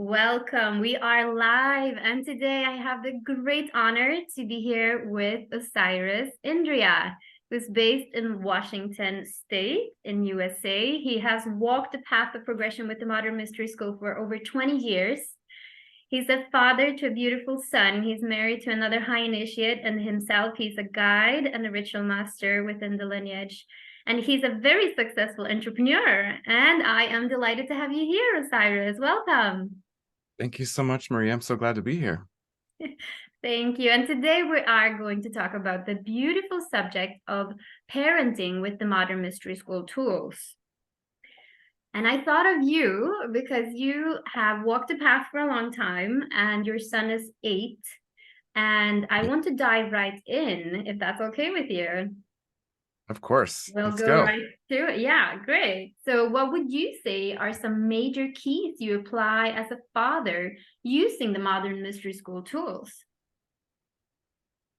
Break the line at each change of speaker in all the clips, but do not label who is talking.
Welcome. We are live, and today I have the great honor to be here with Osiris Indriya, who's based in Washington State in USA. He has walked the path of progression with the Modern Mystery School for over 20 years. He's a father to a beautiful son. He's married to another high initiate, and himself, he's a guide and a ritual master within the lineage. And he's a very successful entrepreneur. And I am delighted to have you here, Osiris. Welcome.
Thank you so much, Maria. I'm so glad to be here.
Thank you. And today we are going to talk about the beautiful subject of parenting with the Modern Mystery School tools. And I thought of you because you have walked the path for a long time and your son is 8. And I want to dive right in, if that's okay with you.
Of course.
We'll
Let's
go
go.
right to it. Yeah, great. So what would you say are some major keys you apply as a father using the Modern Mystery School tools?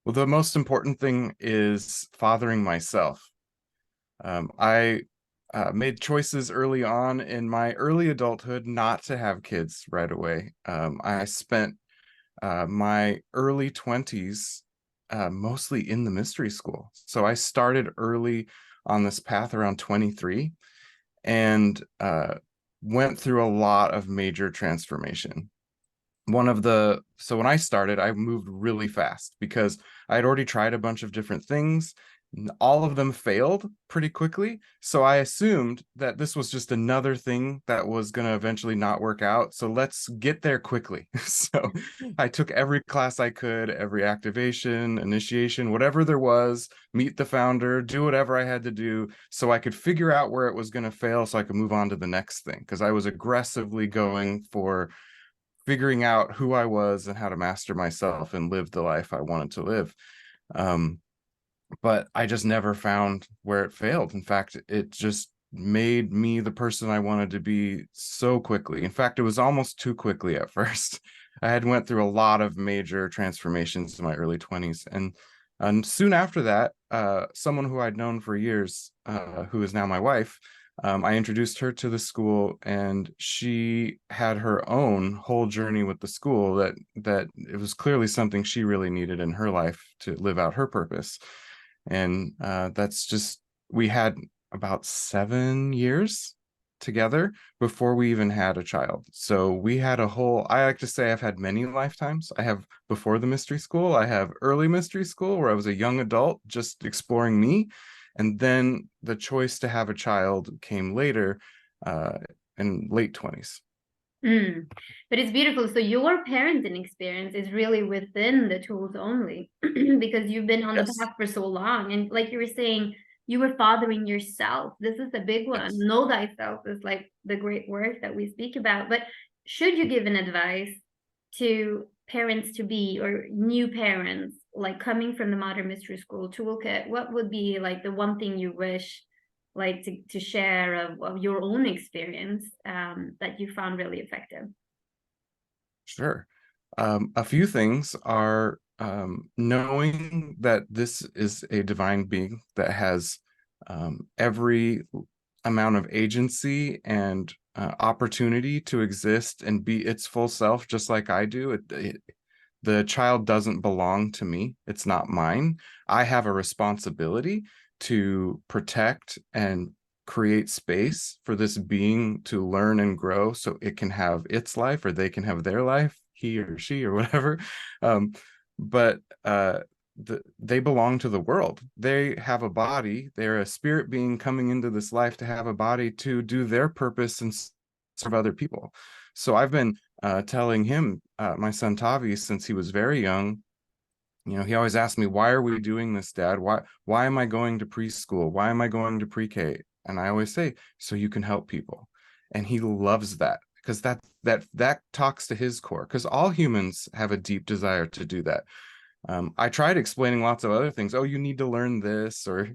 Well, the most important thing is fathering myself. I made choices early on in my early adulthood not to have kids right away. I spent my early 20s mostly in the mystery school. So I started early on this path around 23 and went through a lot of major transformation. So when I started, I moved really fast because I had already tried a bunch of different things. All of them failed pretty quickly. So I assumed that this was just another thing that was going to eventually not work out. So let's get there quickly. So I took every class I could, every activation, initiation, whatever there was, meet the founder, do whatever I had to do so I could figure out where it was going to fail so I could move on to the next thing. Because I was aggressively going for figuring out who I was and how to master myself and live the life I wanted to live. But I just never found where it failed. In fact, it just made me the person I wanted to be so quickly. In fact, it was almost too quickly at first. I had went through a lot of major transformations in my early 20s. And soon after that, someone who I'd known for years, who is now my wife, I introduced her to the school, and she had her own whole journey with the school that it was clearly something she really needed in her life to live out her purpose. And we had about 7 years together before we even had a child. So we had I like to say I've had many lifetimes. I have before the mystery school, I have early mystery school where I was a young adult just exploring me. And then the choice to have a child came later, in late 20s.
But it's beautiful. So your parenting experience is really within the tools only because you've been on the
Yes.
path for so long. And like you were saying, you were fathering yourself. This is the big one.
Yes.
Know thyself is like the great work that we speak about. But should you give an advice to parents to be or new parents, like coming from the Modern Mystery School toolkit, what would be like the one thing you wish like to share of your own experience that you found really effective?
Sure. A few things are knowing that this is a divine being that has every amount of agency and opportunity to exist and be its full self, just like I do. The child doesn't belong to me. It's not mine. I have a responsibility to protect and create space for this being to learn and grow so it can have its life or they can have their life, he or she or whatever. But they belong to the world. They have a body. They're a spirit being coming into this life to have a body to do their purpose and serve other people. So I've been telling him, my son Tavi, since he was very young. He always asked me, why are we doing this, Dad? Why am I going to preschool? Why am I going to pre-K? And I always say, so you can help people. And he loves that because that talks to his core, because all humans have a deep desire to do that. I tried explaining lots of other things. Oh, you need to learn this, or,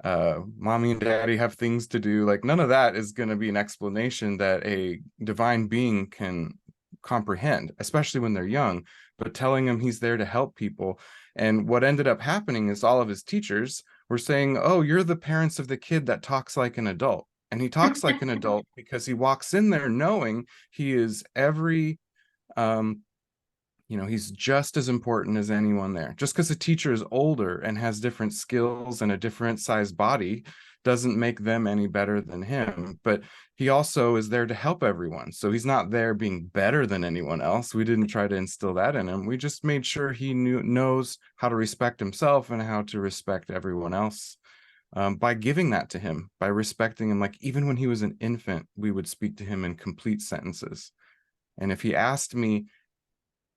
mommy and daddy have things to do. Like, none of that is going to be an explanation that a divine being can comprehend, especially when they're young. But telling him he's there to help people. And what ended up happening is all of his teachers were saying, oh, you're the parents of the kid that talks like an adult. and he talks like an adult because he walks in there knowing he is every he's just as important as anyone there. Just because a teacher is older and has different skills and a different sized body doesn't make them any better than him. But he also is there to help everyone. So he's not there being better than anyone else. We didn't try to instill that in him. We just made sure he knows how to respect himself and how to respect everyone else. By giving that to him, by respecting him. Like even when he was an infant, we would speak to him in complete sentences. And if he asked me,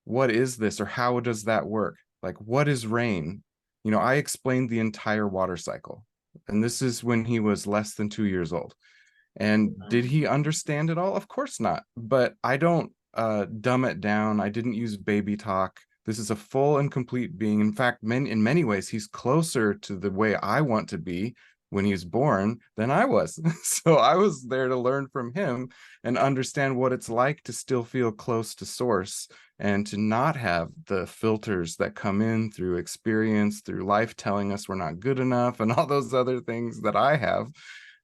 what is this, or how does that work? Like, what is rain? I explained the entire water cycle. And this is when he was less than 2 years old. And did he understand it all? Of course not. But I don't dumb it down. I didn't use baby talk. This is a full and complete being. In fact, in many ways, he's closer to the way I want to be when he was born than I was. So I was there to learn from him and understand what it's like to still feel close to source and to not have the filters that come in through experience, through life telling us we're not good enough and all those other things that I have.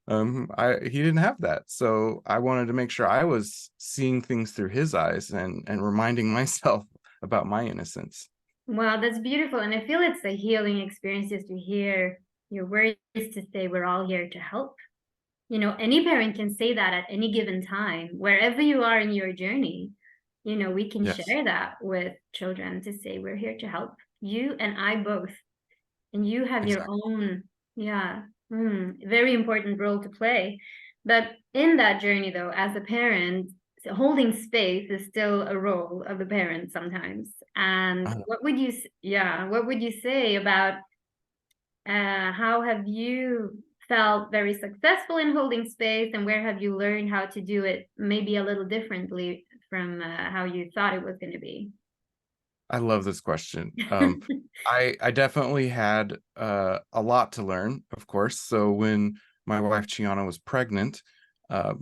He didn't have that. So I wanted to make sure I was seeing things through his eyes and reminding myself about my innocence.
Wow, that's beautiful. And I feel it's a healing experience just to hear your words to say we're all here to help. Any parent can say that at any given time, wherever you are in your journey. We can
Yes,
share that with children to say we're here to help you and I both. And you have your
exactly.
own, very important role to play. But in that journey, though, as a parent, holding space is still a role of the parent sometimes. And what would you say about how have you felt very successful in holding space, and where have you learned how to do it maybe a little differently from how you thought it was going to be?
I love this question. I definitely had a lot to learn, of course. So when my wife Chiana was pregnant,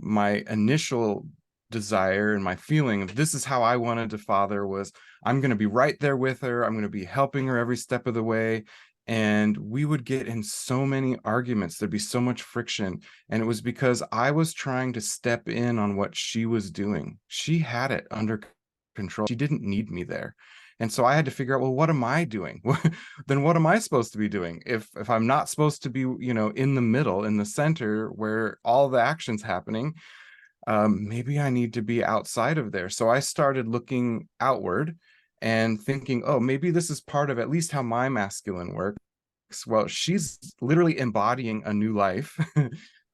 my initial desire and my feeling of this is how I wanted to father was I'm going to be right there with her. I'm going to be helping her every step of the way. And we would get in so many arguments. There'd be so much friction. And it was because I was trying to step in on what she was doing. She had it under control. She didn't need me there. And so I had to figure out, well, what am I doing? Then what am I supposed to be doing? If I'm not supposed to be, in the middle, in the center where all the action's happening, maybe I need to be outside of there. So I started looking outward and thinking, oh, maybe this is part of at least how my masculine works. Well, she's literally embodying a new life.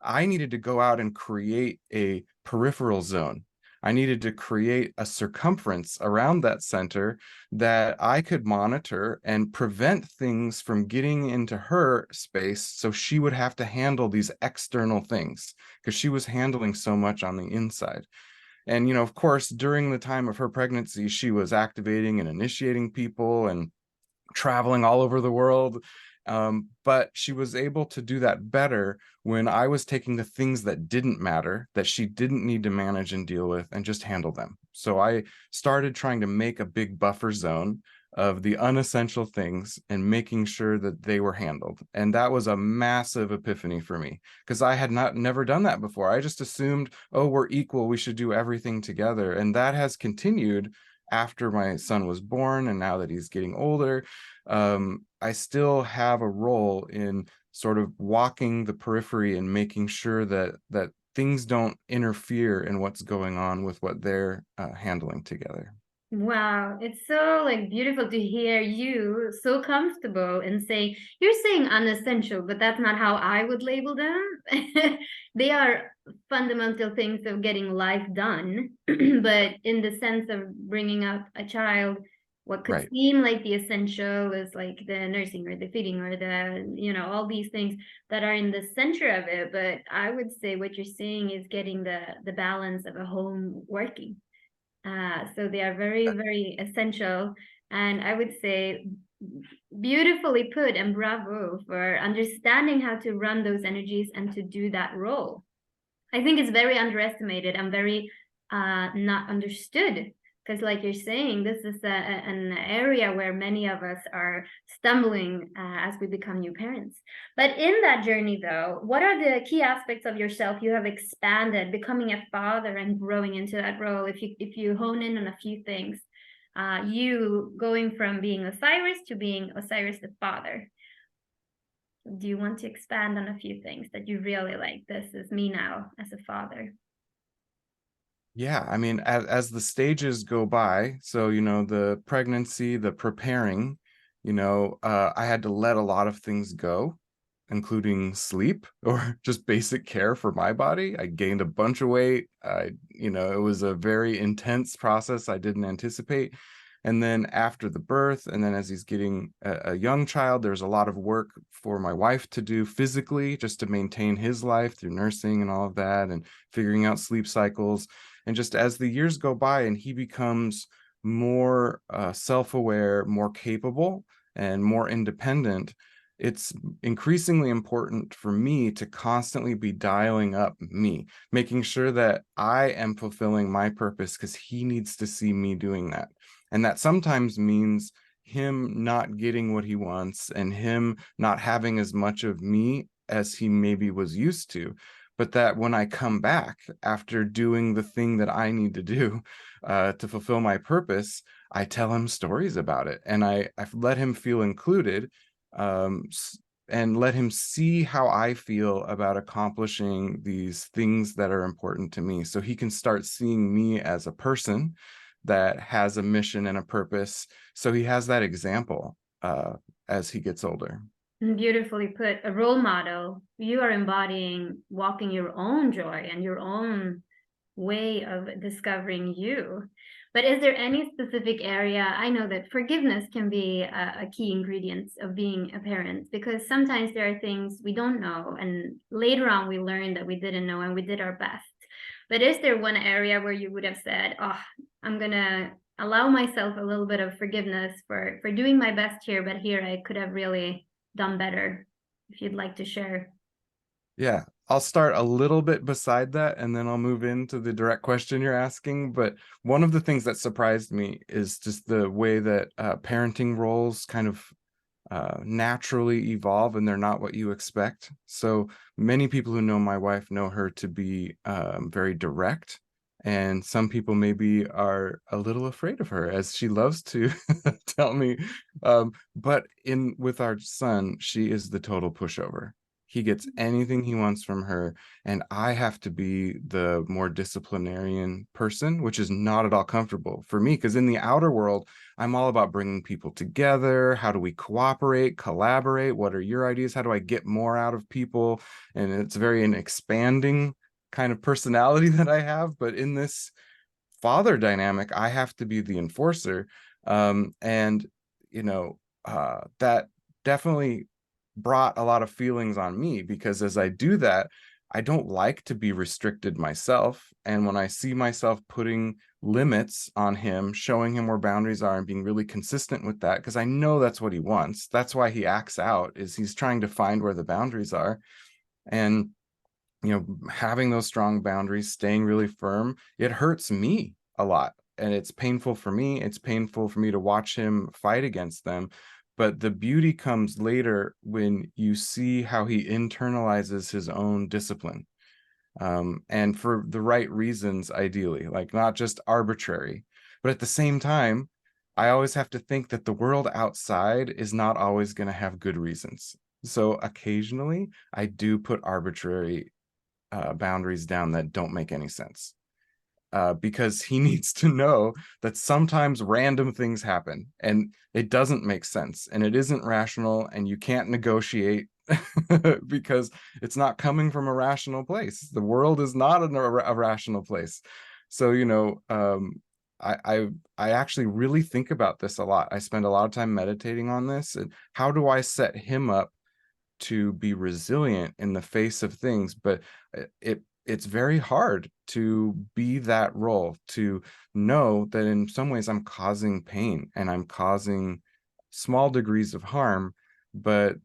I needed to go out and create a peripheral zone. I needed to create a circumference around that center that I could monitor and prevent things from getting into her space. So she would have to handle these external things because she was handling so much on the inside. And, of course, during the time of her pregnancy, she was activating and initiating people and traveling all over the world. But she was able to do that better when I was taking the things that didn't matter, that she didn't need to manage and deal with, and just handle them. So I started trying to make a big buffer zone of the unessential things and making sure that they were handled. And that was a massive epiphany for me because I had never done that before. I just assumed, oh, we're equal, we should do everything together. And that has continued after my son was born, and now that he's getting older. I still have a role in sort of walking the periphery and making sure that things don't interfere in what's going on with what they're handling together.
Wow, it's so beautiful to hear you so comfortable and say you're saying unessential, but that's not how I would label them. They are fundamental things of getting life done, but in the sense of bringing up a child, what could
Right.
seem like the essential is like the nursing or the feeding or all these things that are in the center of it. But I would say what you're saying is getting the balance of a home working. So they are very, very essential. And I would say beautifully put, and bravo for understanding how to run those energies and to do that role. I think it's very underestimated and very not understood Because like you're saying, this is an area where many of us are stumbling as we become new parents. But in that journey, though, what are the key aspects of yourself you have expanded, becoming a father and growing into that role? If you hone in on a few things, you going from being Osiris to being Osiris the father. Do you want to expand on a few things that you really like? This is me now as a father.
Yeah, I mean, as the stages go by, so the pregnancy, the preparing, I had to let a lot of things go, including sleep or just basic care for my body. I gained a bunch of weight. It was a very intense process I didn't anticipate. And then after the birth, and then as he's getting a young child, there's a lot of work for my wife to do physically just to maintain his life through nursing and all of that, and figuring out sleep cycles. And just as the years go by and he becomes more self-aware, more capable, and more independent, it's increasingly important for me to constantly be dialing up me, making sure that I am fulfilling my purpose, because he needs to see me doing that. And that sometimes means him not getting what he wants and him not having as much of me as he maybe was used to. But that when I come back after doing the thing that I need to do to fulfill my purpose, I tell him stories about it, and I let him feel included, um, and let him see how I feel about accomplishing these things that are important to me, so he can start seeing me as a person that has a mission and a purpose. So he has that example as he gets older.
Beautifully put. A role model. You are embodying walking your own joy and your own way of discovering you. But is there any specific area? I know that forgiveness can be a key ingredient of being a parent, because sometimes there are things we don't know, and later on we learn that we didn't know and we did our best. But is there one area where you would have said, oh, I'm gonna allow myself a little bit of forgiveness for doing my best here, but here I could have really done better, if you'd like to share?
Yeah, I'll start a little bit beside that and then I'll move into the direct question you're asking. But one of the things that surprised me is just the way that parenting roles kind of naturally evolve, and they're not what you expect. So many people who know my wife know her to be very direct. And some people maybe are a little afraid of her, as she loves to tell me. But with our son, she is the total pushover. He gets anything he wants from her, and I have to be the more disciplinarian person, which is not at all comfortable for me, because in the outer world, I'm all about bringing people together. How do we cooperate, collaborate? What are your ideas? How do I get more out of people? And it's very an expanding kind of personality that I have. But in this father dynamic, I have to be the enforcer. And, that definitely brought a lot of feelings on me, because as I do that, I don't like to be restricted myself. And when I see myself putting limits on him, showing him where boundaries are and being really consistent with that, because I know that's what he wants. That's why he acts out, is he's trying to find where the boundaries are. And, having those strong boundaries, staying really firm, it hurts me a lot. And it's painful for me. It's painful for me to watch him fight against them. But the beauty comes later when you see how he internalizes his own discipline, and for the right reasons, ideally, like not just arbitrary. But at the same time, I always have to think that the world outside is not always going to have good reasons. So occasionally, I do put arbitrary boundaries down that don't make any sense. Because he needs to know that sometimes random things happen and it doesn't make sense and it isn't rational, and you can't negotiate because it's not coming from a rational place. The world is not a rational place. So, I actually really think about this a lot. I spend a lot of time meditating on this, and how do I set him up to be resilient in the face of things? But it's very hard to be that role, to know that in some ways I'm causing pain and I'm causing small degrees of harm, but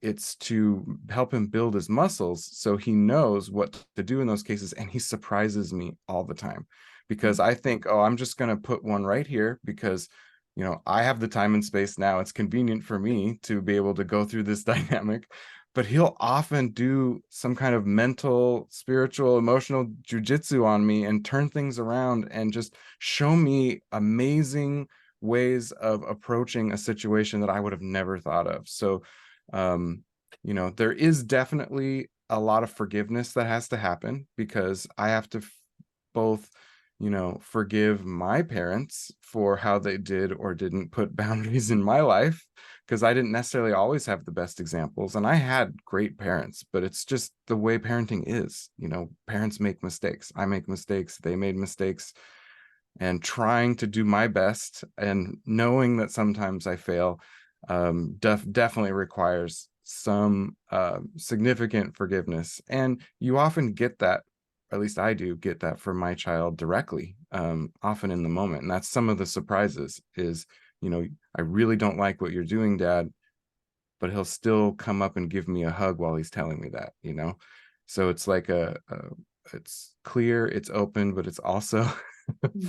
it's to help him build his muscles so he knows what to do in those cases. And he surprises me all the time because I think, oh, I'm just going to put one right here because, you know, I have the time and space now. It's convenient for me to be able to go through this dynamic. But he'll often do some kind of mental, spiritual, emotional jujitsu on me and turn things around and just show me amazing ways of approaching a situation that I would have never thought of. So, you know, there is definitely a lot of forgiveness that has to happen because I have to both, you know, forgive my parents for how they did or didn't put boundaries in my life, because I didn't necessarily always have the best examples. And I had great parents, but it's just the way parenting is. You know, parents make mistakes. I make mistakes. They made mistakes. And trying to do my best and knowing that sometimes I fail definitely requires some significant forgiveness. And you often get that, or at least I do get that from my child directly, often in the moment. And that's some of the surprises is, you know, I really don't like what you're doing, Dad, but he'll still come up and give me a hug while he's telling me that, you know? So it's like it's clear, it's open, but it's also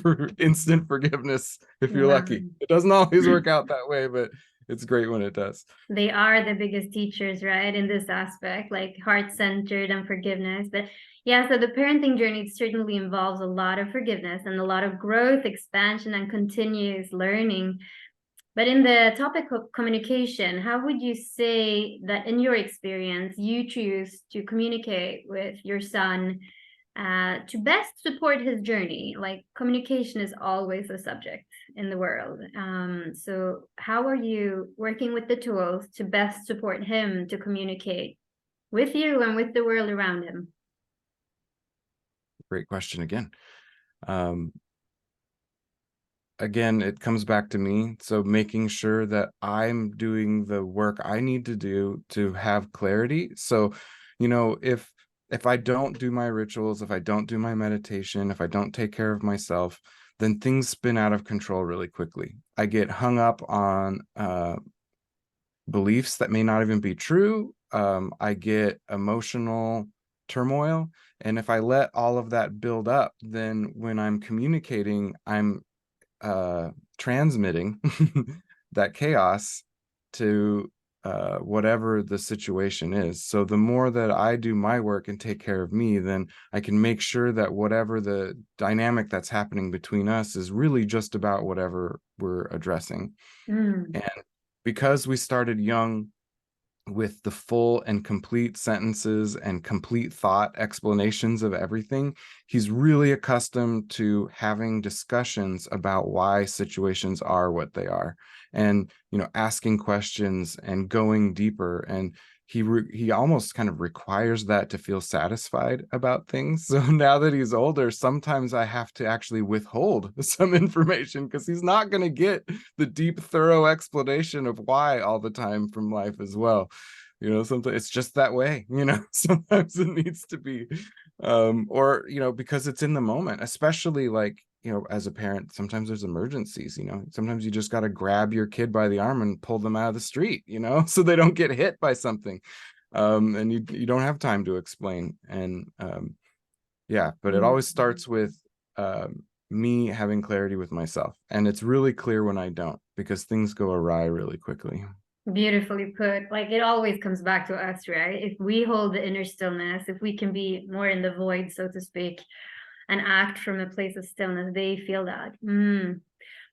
for instant forgiveness if you're
Wow.
lucky. It doesn't always work out that way, but it's great when it does.
They are the biggest teachers, right, in this aspect, like heart-centered and forgiveness. But yeah, so the parenting journey certainly involves a lot of forgiveness and a lot of growth, expansion, and continuous learning. But in the topic of communication, how would you say that in your experience, you choose to communicate with your son to best support his journey? Like communication is always a subject in the world. So how are you working with the tools to best support him to communicate with you and with the world around him?
Great question again. Again, it comes back to me. So making sure that I'm doing the work I need to do to have clarity. So, you know, if I don't do my rituals, if I don't do my meditation, if I don't take care of myself, then things spin out of control really quickly. I get hung up on beliefs that may not even be true. I get emotional turmoil. And if I let all of that build up, then when I'm communicating, I'm transmitting that chaos to whatever the situation is. So the more that I do my work and take care of me, then I can make sure that whatever the dynamic that's happening between us is really just about whatever we're addressing.
Mm.
And because we started young with the full and complete sentences and complete thought explanations of everything, he's really accustomed to having discussions about why situations are what they are, and, you know, asking questions and going deeper. And he almost kind of requires that to feel satisfied about things. So now that he's older, sometimes I have to actually withhold some information because he's not going to get the deep, thorough explanation of why all the time from life as well. You know, sometimes it's just that way, you know. Sometimes it needs to be or, you know, because it's in the moment, especially like, you know, as a parent, sometimes there's emergencies, you know, sometimes you just got to grab your kid by the arm and pull them out of the street, you know, so they don't get hit by something. And you don't have time to explain. And yeah, but it always starts with me having clarity with myself. And it's really clear when I don't, because things go awry really quickly.
Beautifully put. Like it always comes back to us, right? If we hold the inner stillness, if we can be more in the void, so to speak, and act from a place of stillness, they feel that.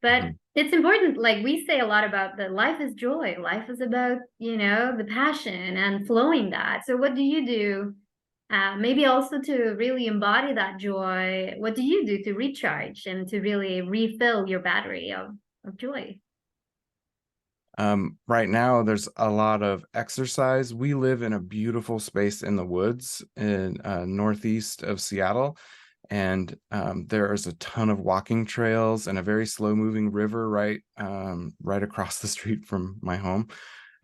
But it's important, like we say a lot about that life is joy. Life is about, you know, the passion and flowing that. So what do you do? Maybe also to really embody that joy. What do you do to recharge and to really refill your battery of joy?
Right now, there's a lot of exercise. We live in a beautiful space in the woods in northeast of Seattle, and there's a ton of walking trails and a very slow-moving river right across the street from my home.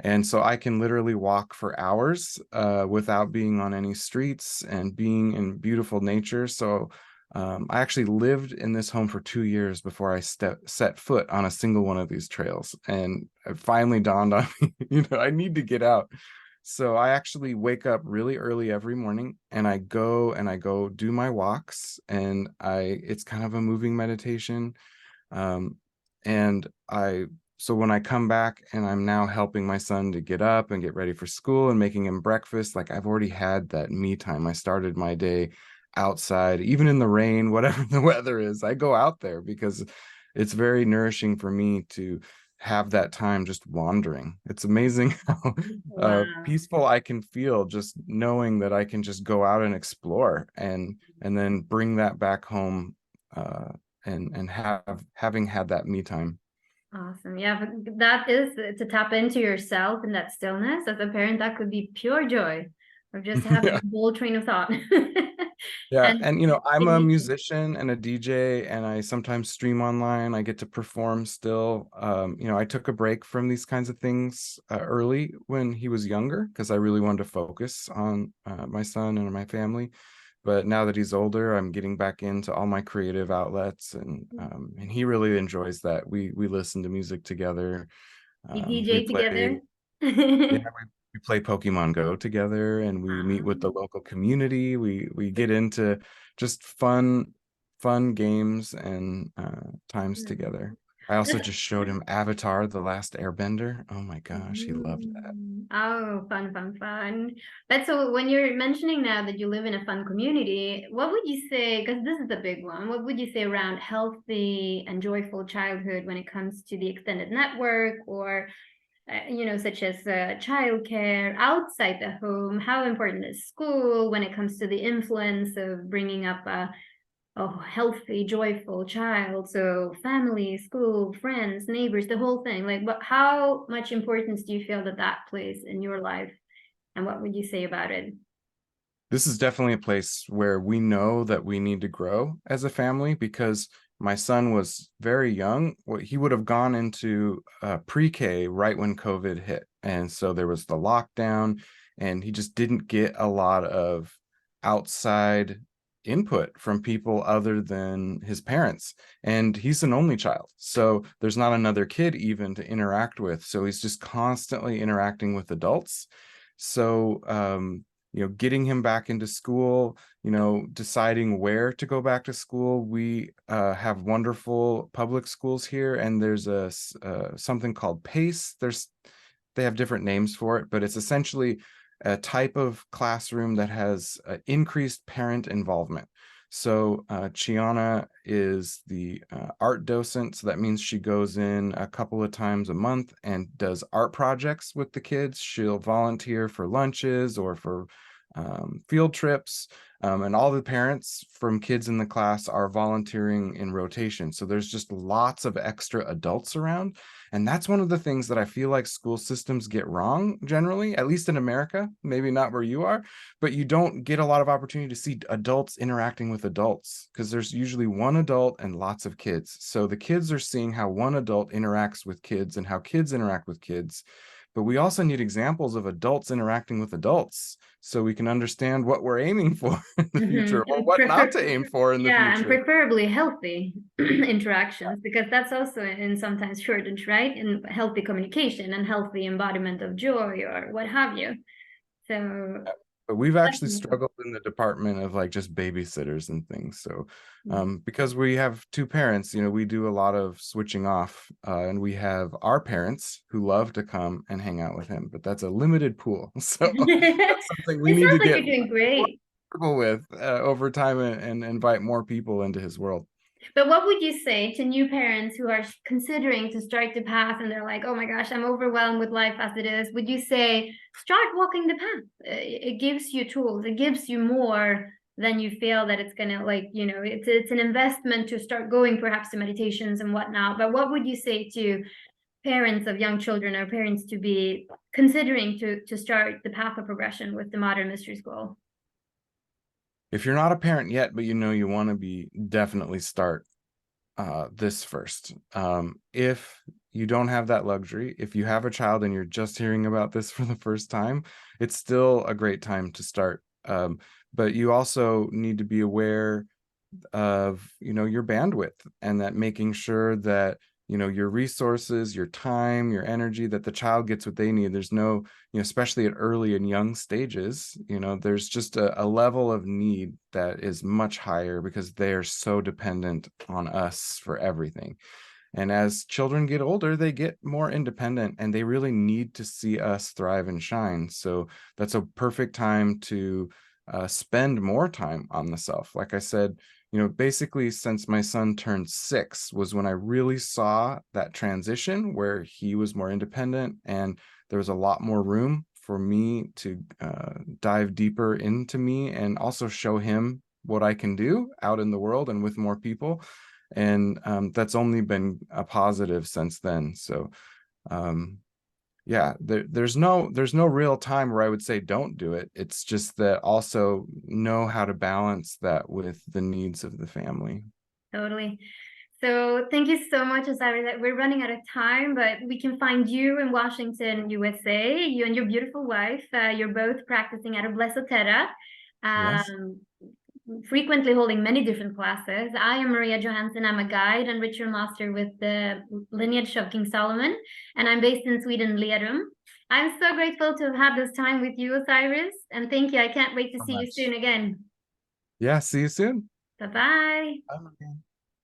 And so I can literally walk for hours without being on any streets and being in beautiful nature. So I actually lived in this home for 2 years before I set foot on a single one of these trails. And it finally dawned on me, you know, I need to get out. So I actually wake up really early every morning and I go do my walks, and it's kind of a moving meditation. Um, and so when I come back and I'm now helping my son to get up and get ready for school and making him breakfast, like I've already had that me time. I started my day outside, even in the rain, whatever the weather is. I go out there because it's very nourishing for me to have that time just wandering. It's amazing how
Wow.
peaceful I can feel just knowing that I can just go out and explore and then bring that back home, and having had that me time.
Awesome. Yeah, but that is to tap into yourself and that stillness. As a parent, that could be pure joy of just having
Yeah.
a bold train of thought.
Yeah,
And
and I'm a
it,
musician and a DJ, and I sometimes stream online. I get to perform still. I took a break from these kinds of things early when he was younger because I really wanted to focus on my son and my family. But now that he's older, I'm getting back into all my creative outlets, and he really enjoys that. We listen to music together.
you
We
DJ
play
together.
Yeah, we play Pokemon Go together, and we meet with the local community. We get into just fun games and times together. I also
That's
just showed him Avatar: The Last Airbender. Oh my gosh, he loved that.
Oh, fun, fun, fun. But so when you're mentioning now that you live in a fun community, what would you say, because this is a big one, what would you say around healthy and joyful childhood when it comes to the extended network or, such as childcare outside the home? How important is school when it comes to the influence of bringing up a healthy, joyful child? So family, school, friends, neighbors, the whole thing. Like, what? How much importance do you feel that that plays in your life, and what would you say about it?
This is definitely a place where we know that we need to grow as a family because my son was very young. He would have gone into pre-K right when COVID hit. And so there was the lockdown, and he just didn't get a lot of outside input from people other than his parents. And he's an only child. So there's not another kid even to interact with. So he's just constantly interacting with adults. So, getting him back into school, deciding where to go back to school. We have wonderful public schools here, and there's something called PACE. They have different names for it, but it's essentially a type of classroom that has increased parent involvement. So Chiana is the art docent. So that means she goes in a couple of times a month and does art projects with the kids. She'll volunteer for lunches or for field trips. And all the parents from kids in the class are volunteering in rotation. So there's just lots of extra adults around. And that's one of the things that I feel like school systems get wrong generally, at least in America, maybe not where you are, but you don't get a lot of opportunity to see adults interacting with adults because there's usually one adult and lots of kids. So the kids are seeing how one adult interacts with kids and how kids interact with kids. But we also need examples of adults interacting with adults so we can understand what we're aiming for in the future or
And
what not to aim for in the
yeah, and
future.
preferably healthy interactions, because that's also in sometimes shortage, right? In healthy communication and healthy embodiment of joy or what have you. So
But we've actually
definitely.
struggled in the department of like just babysitters and things. So because we have two parents, we do a lot of switching off, and we have our parents who love to come and hang out with him, but that's a limited pool. So that's something we
It
need
sounds
to
like
get
you're doing
more
great.
comfortable with over time, and invite more people into his world.
But what would you say to new parents who are considering to start the path and they're like, oh my gosh, I'm overwhelmed with life as it is? Would you say, start walking the path? It gives you tools, it gives you more than you feel that it's gonna, like, it's an investment to start going perhaps to meditations and whatnot. But what would you say to parents of young children or parents to be considering to start the path of progression with the modern mystery school?
If you're not a parent yet, but you want to be, definitely start this first. If you don't have that luxury, if you have a child and you're just hearing about this for the first time, it's still a great time to start. But you also need to be aware of your bandwidth, and that making sure that your resources, your time, your energy, that the child gets what they need. There's no, especially at early and young stages, there's just a level of need that is much higher because they are so dependent on us for everything. And as children get older, they get more independent and they really need to see us thrive and shine. So that's a perfect time to spend more time on the self. Like I said, basically since my son turned 6 was when I really saw that transition where he was more independent and there was a lot more room for me to dive deeper into me and also show him what I can do out in the world and with more people. And that's only been a positive since then. So yeah, there's no real time where I would say don't do it. It's just that also know how to balance that with the needs of the family.
Totally. So thank you so much, Osiris. We're running out of time, but we can find you in Washington, USA. You and your beautiful wife. You're both practicing at a Blessed Terra.
Yes.
Um, frequently holding many different classes. I am Maria Johansson. I'm a guide and ritual master with the lineage of King Solomon, and I'm based in Sweden, Lerum. I'm so grateful to have had this time with you, Osiris, and thank you. I can't wait to
So
see you
much.
soon again.
Yeah, see you soon.
Bye-bye.
Bye, Maria.